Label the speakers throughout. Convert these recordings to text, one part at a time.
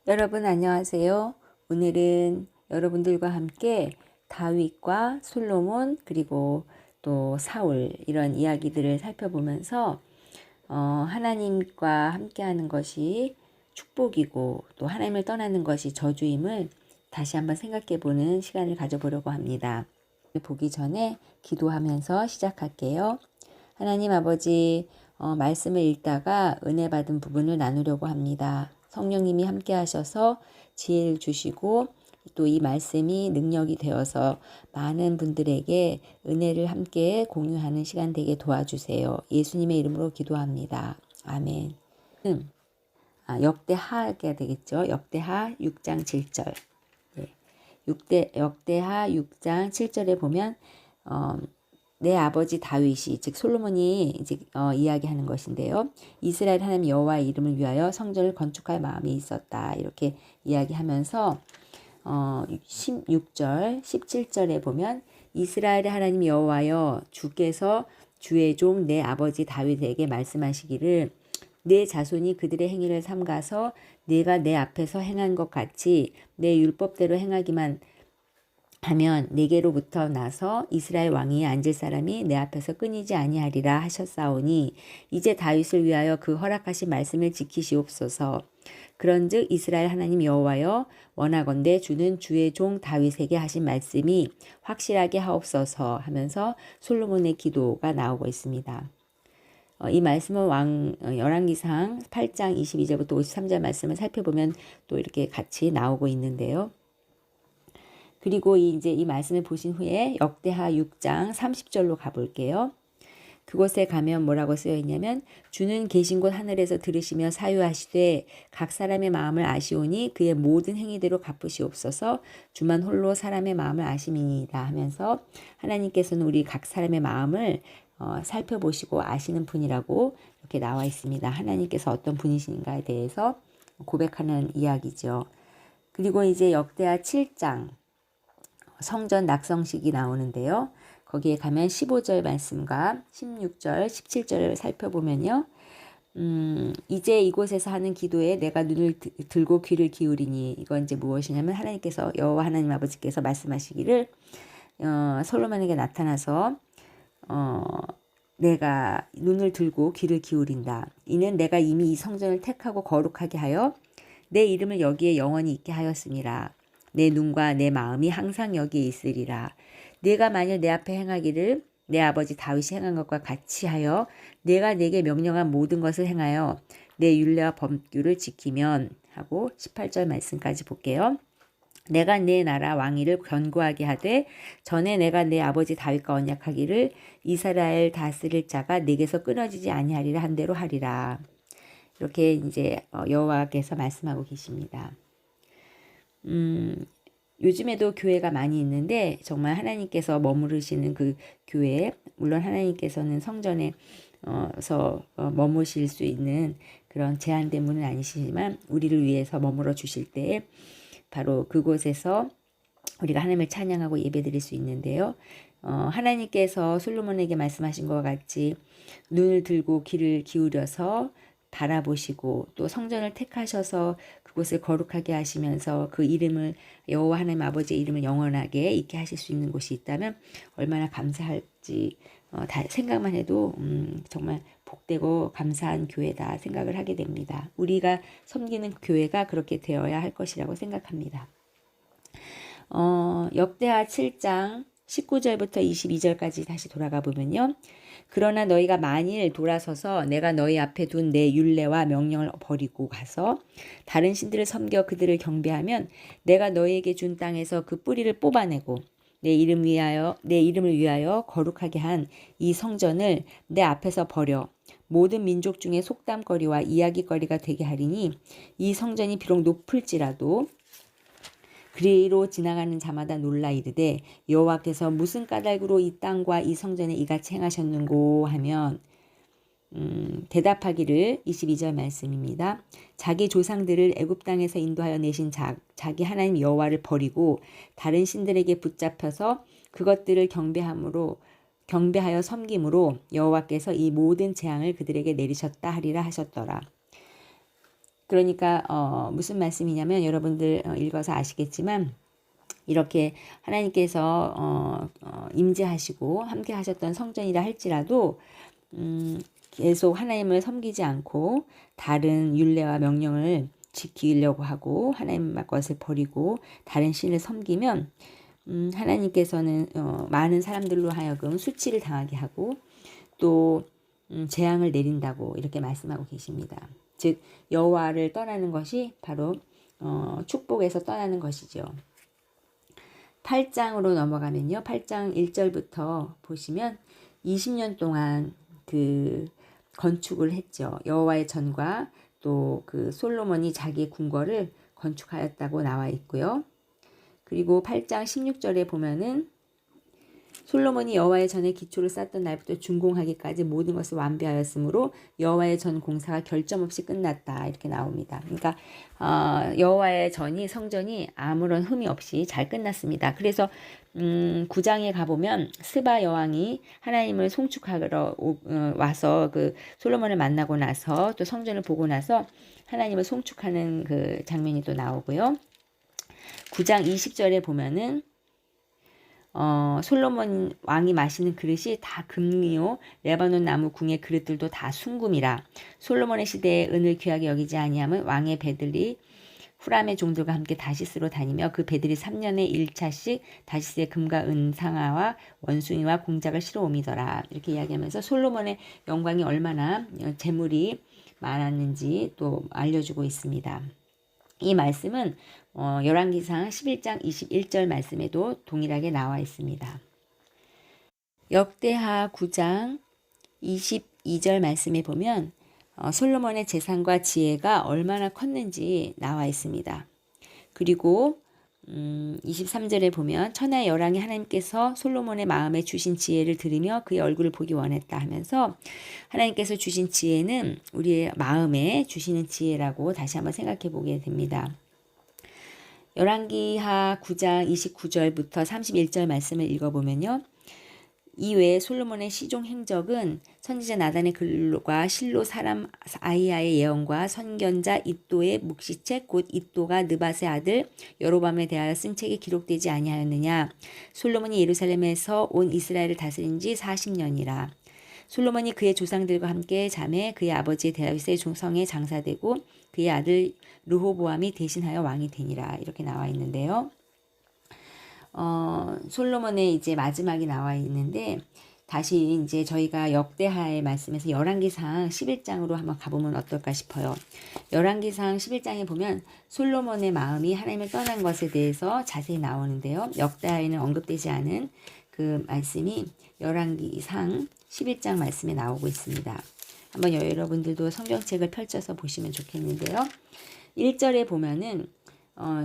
Speaker 1: 여러분 안녕하세요. 오늘은 여러분들과 함께 다윗과 솔로몬 그리고 또 사울 이런 이야기들을 살펴보면서 하나님과 함께하는 것이 축복이고 또 하나님을 떠나는 것이 저주임을 다시 한번 생각해 보는 시간을 가져보려고 합니다. 보기 전에 기도하면서 시작할게요. 하나님 아버지, 말씀을 읽다가 은혜 받은 부분을 나누려고 합니다. 성령님이 함께 하셔서 지혜를 주시고 또 이 말씀이 능력이 되어서 많은 분들에게 은혜를 함께 공유하는 시간 되게 도와주세요. 예수님의 이름으로 기도합니다. 아멘. 역대하가 되겠죠. 역대하 6장 7절. 역대하 6장 7절에 보면 내 아버지 다윗이 즉 솔로몬이 이제 이야기하는 것인데요. 이스라엘 하나님 여호와의 이름을 위하여 성전을 건축할 마음이 있었다. 이렇게 이야기하면서 16절, 17절에 보면 이스라엘의 하나님 여호와여 주께서 주의 종 내 아버지 다윗에게 말씀하시기를 내 자손이 그들의 행위를 삼가서 내가 내 앞에서 행한 것 같이 내 율법대로 행하기만 하면 내게로부터 나서 이스라엘 왕위에 앉을 사람이 내 앞에서 끊이지 아니하리라 하셨사오니 이제 다윗을 위하여 그 허락하신 말씀을 지키시옵소서. 그런즉 이스라엘 하나님 여호와여 원하건대 주는 주의 종 다윗에게 하신 말씀이 확실하게 하옵소서 하면서 솔로몬의 기도가 나오고 있습니다. 이 말씀은 열왕기상 8장 22절부터 53절 말씀을 살펴보면 또 이렇게 같이 나오고 있는데요. 그리고 이제 이 말씀을 보신 후에 역대하 6장 30절로 가볼게요. 그곳에 가면 뭐라고 쓰여 있냐면 주는 계신 곳 하늘에서 들으시며 사유하시되 각 사람의 마음을 아시오니 그의 모든 행위대로 갚으시옵소서. 주만 홀로 사람의 마음을 아심이니이다 하면서 하나님께서는 우리 각 사람의 마음을 살펴보시고 아시는 분이라고 이렇게 나와 있습니다. 하나님께서 어떤 분이신가에 대해서 고백하는 이야기죠. 그리고 이제 역대하 7장 성전 낙성식이 나오는데요. 거기에 가면 15절 말씀과 16절, 17절을 살펴보면요. 이제 이곳에서 하는 기도에 내가 눈을 들고 귀를 기울이니 이건 이제 무엇이냐면 하나님께서 여호와 하나님 아버지께서 말씀하시기를 솔로몬에게 나타나서 내가 눈을 들고 귀를 기울인다. 이는 내가 이미 이 성전을 택하고 거룩하게 하여 내 이름을 여기에 영원히 있게 하였음이라. 내 눈과 내 마음이 항상 여기에 있으리라. 내가 만일 내 앞에 행하기를 내 아버지 다윗이 행한 것과 같이 하여 내가 내게 명령한 모든 것을 행하여 내 율례와 법규를 지키면 하고 18절 말씀까지 볼게요. 내가 내 나라 왕위를 견고하게 하되 전에 내가 내 아버지 다윗과 언약하기를 이스라엘 다스릴 자가 내게서 끊어지지 아니하리라 한 대로 하리라. 이렇게 이제 여호와께서 말씀하고 계십니다. 요즘에도 교회가 많이 있는데 정말 하나님께서 머무르시는 그 교회, 물론 하나님께서는 성전에서 머무실 수 있는 그런 제한된 분은 아니시지만 우리를 위해서 머물러 주실 때 바로 그곳에서 우리가 하나님을 찬양하고 예배드릴 수 있는데요. 하나님께서 솔로몬에게 말씀하신 것과 같이 눈을 들고 귀를 기울여서 바라보시고 또 성전을 택하셔서 그곳을 거룩하게 하시면서 그 이름을 여호와 하나님 아버지의 이름을 영원하게 있게 하실 수 있는 곳이 있다면 얼마나 감사할지 생각만 해도 정말 복되고 감사한 교회다 생각을 하게 됩니다. 우리가 섬기는 교회가 그렇게 되어야 할 것이라고 생각합니다. 역대하 7장 19절부터 22절까지 다시 돌아가 보면요. 그러나 너희가 만일 돌아서서 내가 너희 앞에 둔 내 율례와 명령을 버리고 가서 다른 신들을 섬겨 그들을 경배하면 내가 너희에게 준 땅에서 그 뿌리를 뽑아내고 내 이름을 위하여 거룩하게 한 이 성전을 내 앞에서 버려 모든 민족 중에 속담거리와 이야기거리가 되게 하리니 이 성전이 비록 높을지라도 그리로 지나가는 자마다 놀라 이르되 여호와께서 무슨 까닭으로 이 땅과 이 성전에 이같이 행하셨는고 하면 대답하기를 22절 말씀입니다. 자기 조상들을 애굽 땅에서 인도하여 내신 자기 하나님 여호와를 버리고 다른 신들에게 붙잡혀서 그것들을 경배하여 섬김으로 여호와께서 이 모든 재앙을 그들에게 내리셨다 하리라 하셨더라. 그러니까 무슨 말씀이냐면 여러분들 읽어서 아시겠지만 이렇게 하나님께서 임재하시고 함께 하셨던 성전이라 할지라도 계속 하나님을 섬기지 않고 다른 율례와 명령을 지키려고 하고 하나님 것을 버리고 다른 신을 섬기면 하나님께서는 많은 사람들로 하여금 수치를 당하게 하고 또 재앙을 내린다고 이렇게 말씀하고 계십니다. 즉 여호와를 떠나는 것이 바로 축복에서 떠나는 것이죠. 8장으로 넘어가면요. 8장 1절부터 보시면 20년 동안 그 건축을 했죠. 여호와의 전과 또 그 솔로몬이 자기의 궁궐을 건축하였다고 나와 있고요. 그리고 8장 16절에 보면은 솔로몬이 여호와의 전에 기초를 쌓던 날부터 준공하기까지 모든 것을 완비하였으므로 여호와의 전 공사가 결점 없이 끝났다 이렇게 나옵니다. 그러니까 여호와의 전이 성전이 아무런 흠이 없이 잘 끝났습니다. 그래서 9장에 가보면 스바 여왕이 하나님을 송축하러 와서 그 솔로몬을 만나고 나서 또 성전을 보고 나서 하나님을 송축하는 그 장면이 또 나오고요. 9장 20절에 보면은 솔로몬 왕이 마시는 그릇이 다 금이요 레바논 나무 궁의 그릇들도 다 순금이라 솔로몬의 시대에 은을 귀하게 여기지 아니하면 왕의 배들이 후람의 종들과 함께 다시스로 다니며 그 배들이 3년에 1차씩 다시스의 금과 은 상아와 원숭이와 공작을 실어 옮이더라 이렇게 이야기하면서 솔로몬의 영광이 얼마나 재물이 많았는지 또 알려주고 있습니다. 이 말씀은 열왕기상 11장 21절 말씀에도 동일하게 나와 있습니다. 역대하 9장 22절 말씀에 보면 솔로몬의 재산과 지혜가 얼마나 컸는지 나와 있습니다. 그리고 23절에 보면 천하의 열왕이 하나님께서 솔로몬의 마음에 주신 지혜를 들으며 그의 얼굴을 보기 원했다 하면서 하나님께서 주신 지혜는 우리의 마음에 주시는 지혜라고 다시 한번 생각해 보게 됩니다. 열왕기하 9장 29절부터 31절 말씀을 읽어보면요. 이외에 솔로몬의 시종 행적은 선지자 나단의 글과 실로 사람 아히야의 예언과 선견자 id도의 묵시책 곧 id도가 느밧의 아들 여로밤에 대하여 쓴 책이 기록되지 아니하였느냐. 솔로몬이 예루살렘에서 온 이스라엘을 다스린 지 40년이라. 솔로몬이 그의 조상들과 함께 잠에 그의 아버지 다윗의 성에 장사되고 그의 아들 르호보암이 대신하여 왕이 되니라. 이렇게 나와 있는데요. 솔로몬의 이제 마지막이 나와 있는데 다시 이제 저희가 역대하의 말씀에서 열왕기상 11장으로 한번 가보면 어떨까 싶어요. 열왕기상 11장에 보면 솔로몬의 마음이 하나님을 떠난 것에 대해서 자세히 나오는데요. 역대하에는 언급되지 않은 그 말씀이 열왕기상 11장 말씀에 나오고 있습니다. 한번 여러분들도 성경책을 펼쳐서 보시면 좋겠는데요. 1절에 보면은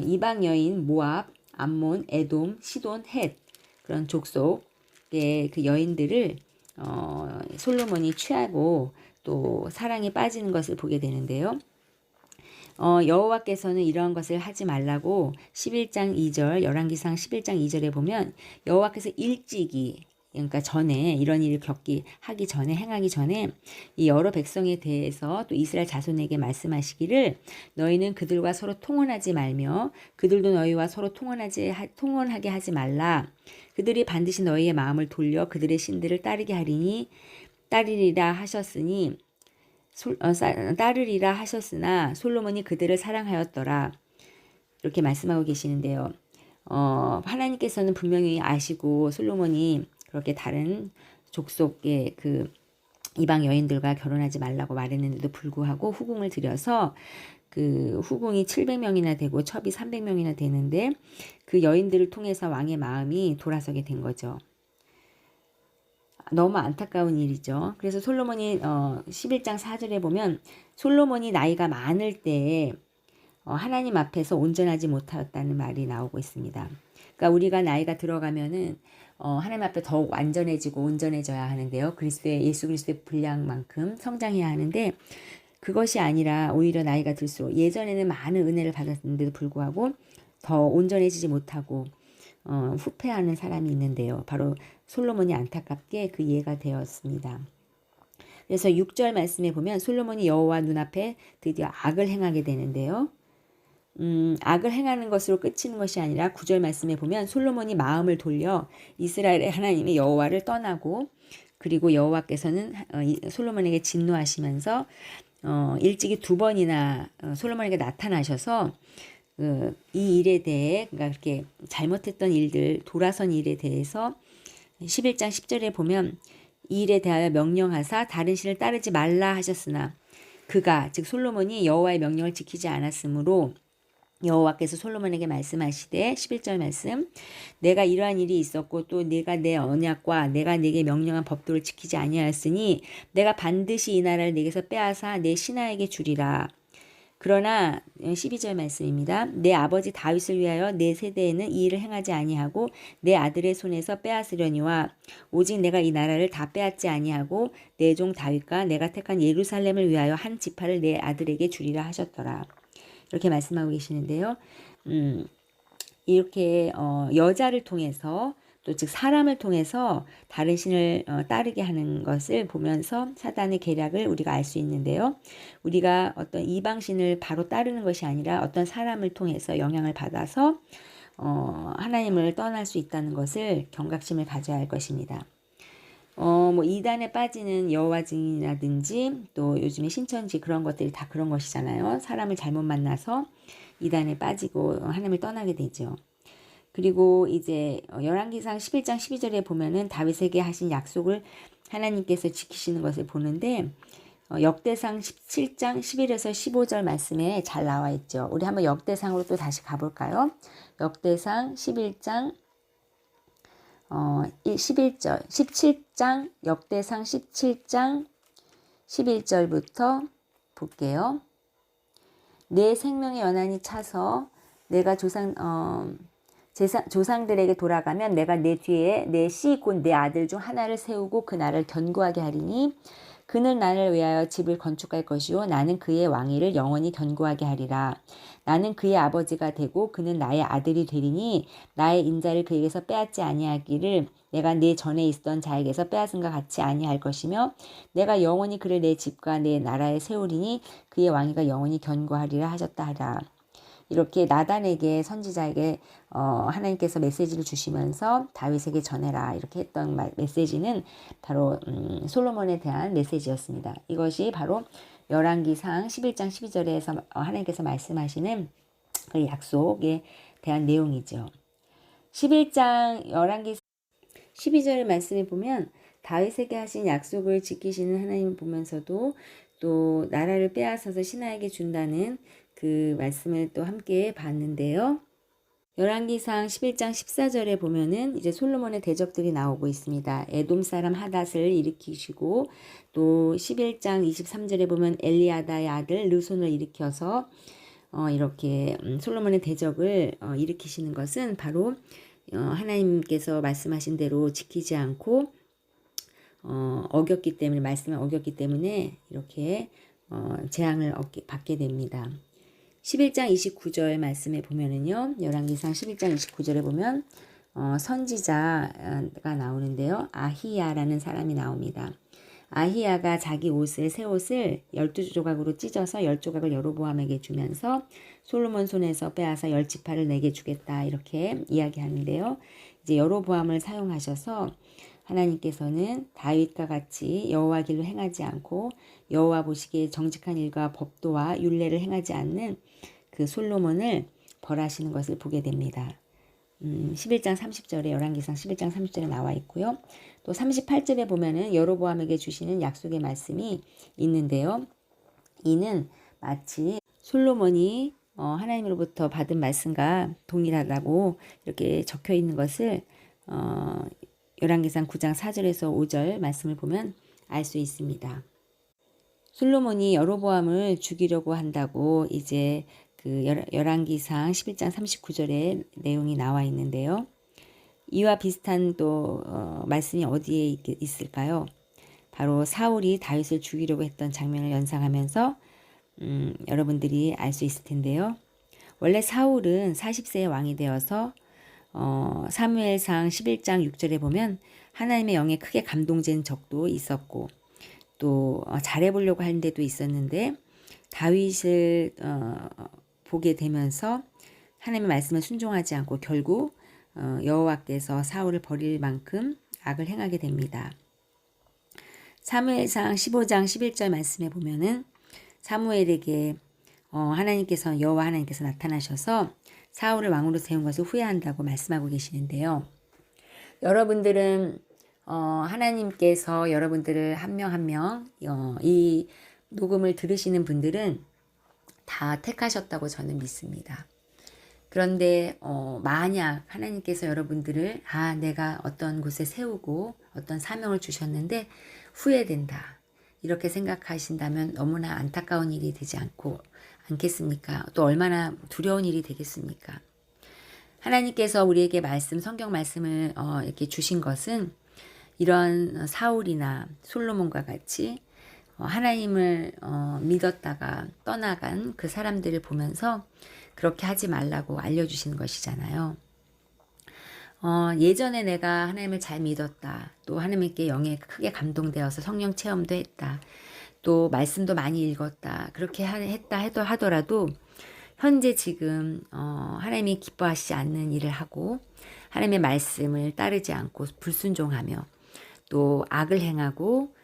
Speaker 1: 이방 여인 모압, 암몬, 에돔, 시돈, 헷 그런 족속의 그 여인들을 솔로몬이 취하고 또 사랑에 빠지는 것을 보게 되는데요. 여호와께서는 이러한 것을 하지 말라고 11장 2절 열왕기상 11장 2절에 보면 여호와께서 일찍이 그러니까 전에 이런 일을 하기 전에 행하기 전에 이 여러 백성에 대해서 또 이스라엘 자손에게 말씀하시기를 너희는 그들과 서로 통혼하지 말며 그들도 너희와 서로 통혼하게 하지 말라. 그들이 반드시 너희의 마음을 돌려 그들의 신들을 따르리라 하셨으나 솔로몬이 그들을 사랑하였더라. 이렇게 말씀하고 계시는데요. 하나님께서는 분명히 아시고 솔로몬이 그렇게 다른 족속의 그 이방 여인들과 결혼하지 말라고 말했는데도 불구하고 후궁을 들여서 그 후궁이 700명이나 되고 첩이 300명이나 되는데 그 여인들을 통해서 왕의 마음이 돌아서게 된 거죠. 너무 안타까운 일이죠. 그래서 솔로몬이 11장 4절에 보면 솔로몬이 나이가 많을 때에 하나님 앞에서 온전하지 못하였다는 말이 나오고 있습니다. 그러니까 우리가 나이가 들어가면은 하나님 앞에 더욱 완전해지고 온전해져야 하는데요. 예수 그리스도의 분량만큼 성장해야 하는데 그것이 아니라 오히려 나이가 들수록 예전에는 많은 은혜를 받았는데도 불구하고 더 온전해지지 못하고 후패하는 사람이 있는데요. 바로 솔로몬이 안타깝게 그 예가 되었습니다. 그래서 6절 말씀에 보면 솔로몬이 여호와 눈앞에 드디어 악을 행하게 되는데요. 악을 행하는 것으로 끝이는 것이 아니라 9절 말씀에 보면 솔로몬이 마음을 돌려 이스라엘의 하나님의 여호와를 떠나고, 그리고 여호와께서는 솔로몬에게 진노하시면서 일찍이 2번이나 솔로몬에게 나타나셔서 이 일에 대해, 그러니까 그렇게 잘못했던 일들, 돌아선 일에 대해서 11장 10절에 보면 이 일에 대하여 명령하사 다른 신을 따르지 말라 하셨으나 그가, 즉 솔로몬이 여호와의 명령을 지키지 않았으므로 여호와께서 솔로몬에게 말씀하시되 11절 말씀, 내가 이러한 일이 있었고 또 내가 내 언약과 내가 네게 명령한 법도를 지키지 아니하였으니 내가 반드시 이 나라를 네게서 빼앗아 내 신하에게 주리라. 그러나 12절 말씀입니다. 내 아버지 다윗을 위하여 내 세대에는 이 일을 행하지 아니하고 내 아들의 손에서 빼앗으려니와 오직 내가 이 나라를 다 빼앗지 아니하고 내 종 다윗과 내가 택한 예루살렘을 위하여 한 지파를 내 아들에게 주리라 하셨더라. 이렇게 말씀하고 계시는데요. 이렇게 여자를 통해서, 또 즉 사람을 통해서 다른 신을 따르게 하는 것을 보면서 사단의 계략을 우리가 알 수 있는데요. 우리가 어떤 이방신을 바로 따르는 것이 아니라 어떤 사람을 통해서 영향을 받아서 하나님을 떠날 수 있다는 것을 경각심을 가져야 할 것입니다. 뭐 이단에 빠지는 여호와 증인이라든지 또 요즘에 신천지 그런 것들이 다 그런 것이잖아요. 사람을 잘못 만나서 이단에 빠지고 하나님을 떠나게 되죠. 그리고 이제 열왕기상 11장 12절에 보면은 다윗에게 하신 약속을 하나님께서 지키시는 것을 보는데 역대상 17장 11에서 15절 말씀에 잘 나와 있죠. 우리 한번 역대상으로 또 다시 가볼까요? 역대상 11장 11절, 17장, 역대상 17장 11절부터 볼게요. 내 생명의 연한이 차서 내가 조상들에게 돌아가면 내가 내 뒤에 내 씨 곧 내 아들 중 하나를 세우고 그 나라를 견고하게 하리니 그는 나를 위하여 집을 건축할 것이요 나는 그의 왕위를 영원히 견고하게 하리라. 나는 그의 아버지가 되고 그는 나의 아들이 되리니 나의 인자를 그에게서 빼앗지 아니하기를 내가 내 전에 있었던 자에게서 빼앗은과 같이 아니할 것이며 내가 영원히 그를 내 집과 내 나라에 세우리니 그의 왕위가 영원히 견고하리라 하셨다 하라. 이렇게 나단에게, 선지자에게 하나님께서 메시지를 주시면서 다윗에게 전해라 이렇게 했던 메시지는 바로 솔로몬에 대한 메시지였습니다. 이것이 바로 열왕기상 11장 12절에서 하나님께서 말씀하시는 그 약속에 대한 내용이죠. 11장 열왕기 12절 말씀에 보면 다윗에게 하신 약속을 지키시는 하나님을 보면서도 또 나라를 빼앗아서 신하에게 준다는 그 말씀을 또 함께 봤는데요. 열왕기상 11장 14절에 보면은 이제 솔로몬의 대적들이 나오고 있습니다. 에돔 사람 하닷을 일으키시고 또 11장 23절에 보면 엘리아다의 아들 르손을 일으켜서 이렇게 솔로몬의 대적을 일으키시는 것은 바로 하나님께서 말씀하신 대로 지키지 않고 어겼기 때문에, 말씀을 어겼기 때문에 이렇게 재앙을 받게 됩니다. 11장 29절 말씀에 보면은요, 열왕기상 11장 29절에 보면 선지자가 나오는데요. 아히야라는 사람이 나옵니다. 아히야가 자기 옷을, 새 옷을 12조각으로 찢어서 10조각을 여로보암에게 주면서 솔로몬 손에서 빼앗아 10지파를 내게 주겠다 이렇게 이야기하는데요. 이제 여로보암을 사용하셔서 하나님께서는 다윗과 같이 여호와 길로 행하지 않고 여호와 보시기에 정직한 일과 법도와 율례를 행하지 않는 그 솔로몬을 벌하시는 것을 보게 됩니다. 11장 30절에 열왕기상 11장 30절에 나와 있고요. 또 38절에 보면은 여로보암에게 주시는 약속의 말씀이 있는데요. 이는 마치 솔로몬이 하나님으로부터 받은 말씀과 동일하다고 이렇게 적혀 있는 것을 열왕기상 9장 4절에서 5절 말씀을 보면 알 수 있습니다. 솔로몬이 여로보암을 죽이려고 한다고 이제 그 열왕기상 11장 39절에 내용이 나와 있는데요. 이와 비슷한 또 말씀이 어디에 있을까요? 바로 사울이 다윗을 죽이려고 했던 장면을 연상하면서 여러분들이 알 수 있을 텐데요. 원래 사울은 40세에 왕이 되어서 사무엘상 11장 6절에 보면 하나님의 영에 크게 감동된 적도 있었고 또 잘해보려고 하는 데도 있었는데 다윗을 보게 되면서 하나님의 말씀을 순종하지 않고 결국 여호와께서 사울을 버릴 만큼 악을 행하게 됩니다. 사무엘상 15장 11절 말씀에 보면은 사무엘에게 하나님께서 여호와 하나님께서 나타나셔서 사울을 왕으로 세운 것을 후회한다고 말씀하고 계시는데요. 여러분들은 하나님께서 여러분들을 한 명 한 명 이 녹음을 들으시는 분들은 다 택하셨다고 저는 믿습니다. 그런데 만약 하나님께서 여러분들을 내가 어떤 곳에 세우고 어떤 사명을 주셨는데 후회된다 이렇게 생각하신다면 너무나 안타까운 일이 되지 않겠습니까? 또 얼마나 두려운 일이 되겠습니까? 하나님께서 우리에게 성경 말씀을 이렇게 주신 것은 이런 사울이나 솔로몬과 같이 하나님을 믿었다가 떠나간 그 사람들을 보면서 그렇게 하지 말라고 알려주시는 것이잖아요. 예전에 내가 하나님을 잘 믿었다. 또 하나님께 영에 크게 감동되어서 성령 체험도 했다. 또 말씀도 많이 읽었다. 그렇게 했다 하더라도 현재 지금 하나님이 기뻐하시지 않는 일을 하고 하나님의 말씀을 따르지 않고 불순종하며 또 악을 행하고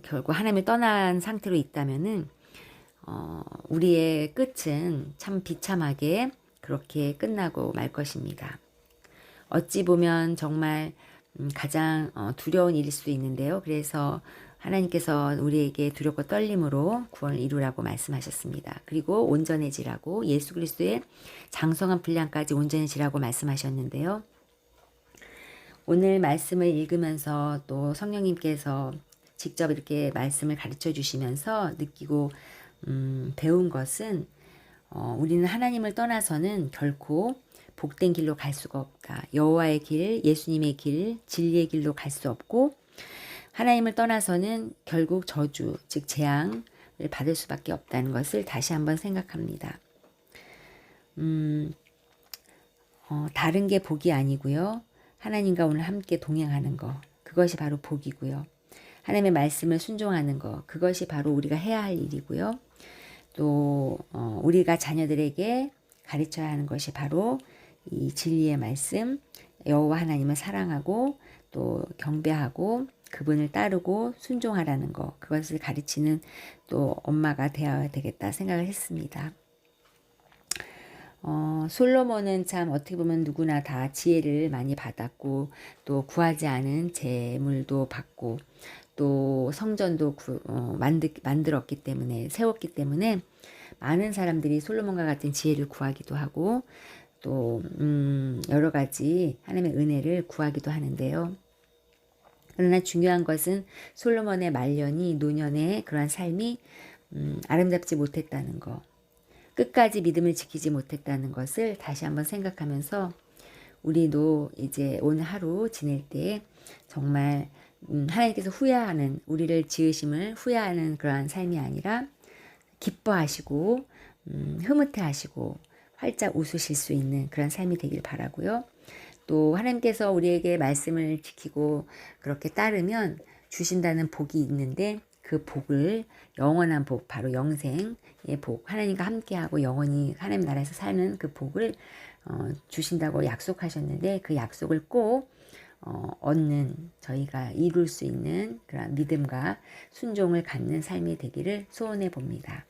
Speaker 1: 결국 하나님을 떠난 상태로 있다면은 우리의 끝은 참 비참하게 그렇게 끝나고 말 것입니다. 어찌 보면 정말 가장 두려운 일일 수도 있는데요. 그래서 하나님께서 우리에게 두렵고 떨림으로 구원을 이루라고 말씀하셨습니다. 그리고 온전해지라고 예수 그리스도의 장성한 분량까지 온전해지라고 말씀하셨는데요. 오늘 말씀을 읽으면서 또 성령님께서 직접 이렇게 말씀을 가르쳐 주시면서 느끼고 배운 것은 우리는 하나님을 떠나서는 결코 복된 길로 갈 수가 없다. 여호와의 길, 예수님의 길, 진리의 길로 갈 수 없고 하나님을 떠나서는 결국 저주, 즉 재앙을 받을 수밖에 없다는 것을 다시 한번 생각합니다. 다른 게 복이 아니고요. 하나님과 오늘 함께 동행하는 거, 그것이 바로 복이고요. 하나님의 말씀을 순종하는 거, 그것이 바로 우리가 해야 할 일이고요. 또 우리가 자녀들에게 가르쳐야 하는 것이 바로 이 진리의 말씀, 여호와 하나님을 사랑하고 또 경배하고 그분을 따르고 순종하라는 거, 그것을 가르치는 또 엄마가 되어야 되겠다 생각을 했습니다. 솔로몬은 참 어떻게 보면 누구나 다 지혜를 많이 받았고 또 구하지 않은 재물도 받고 또 성전도 만들었기 때문에 세웠기 때문에 많은 사람들이 솔로몬과 같은 지혜를 구하기도 하고 또 여러 가지 하나님의 은혜를 구하기도 하는데요. 그러나 중요한 것은 솔로몬의 말년이 노년의 그러한 삶이 아름답지 못했다는 거, 끝까지 믿음을 지키지 못했다는 것을 다시 한번 생각하면서 우리도 이제 오늘 하루 지낼 때 정말 하나님께서 후회하는, 우리를 지으심을 후회하는 그러한 삶이 아니라 기뻐하시고 흐뭇해하시고 활짝 웃으실 수 있는 그런 삶이 되길 바라고요. 또 하나님께서 우리에게 말씀을 지키고 그렇게 따르면 주신다는 복이 있는데 그 복을, 영원한 복, 바로 영생의 복, 하나님과 함께하고 영원히 하나님 나라에서 사는 그 복을 주신다고 약속하셨는데 그 약속을 꼭 얻는, 저희가 이룰 수 있는 그런 믿음과 순종을 갖는 삶이 되기를 소원해 봅니다.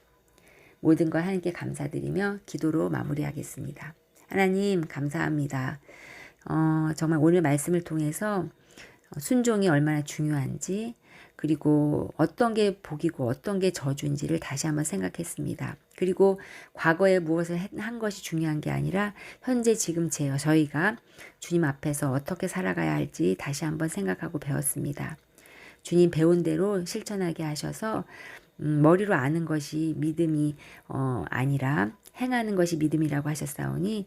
Speaker 1: 모든 걸 하나님께 감사드리며 기도로 마무리하겠습니다. 하나님 감사합니다. 정말 오늘 말씀을 통해서 순종이 얼마나 중요한지, 그리고 어떤 게 복이고 어떤 게 저주인지를 다시 한번 생각했습니다. 그리고 과거에 무엇을 한 것이 중요한 게 아니라 현재 지금 저희가 주님 앞에서 어떻게 살아가야 할지 다시 한번 생각하고 배웠습니다. 주님 배운 대로 실천하게 하셔서 머리로 아는 것이 믿음이 아니라 행하는 것이 믿음이라고 하셨사오니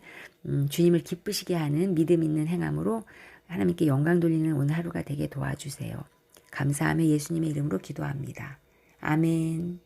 Speaker 1: 주님을 기쁘시게 하는 믿음 있는 행함으로 하나님께 영광 돌리는 오늘 하루가 되게 도와주세요. 감사하며 예수님의 이름으로 기도합니다. 아멘.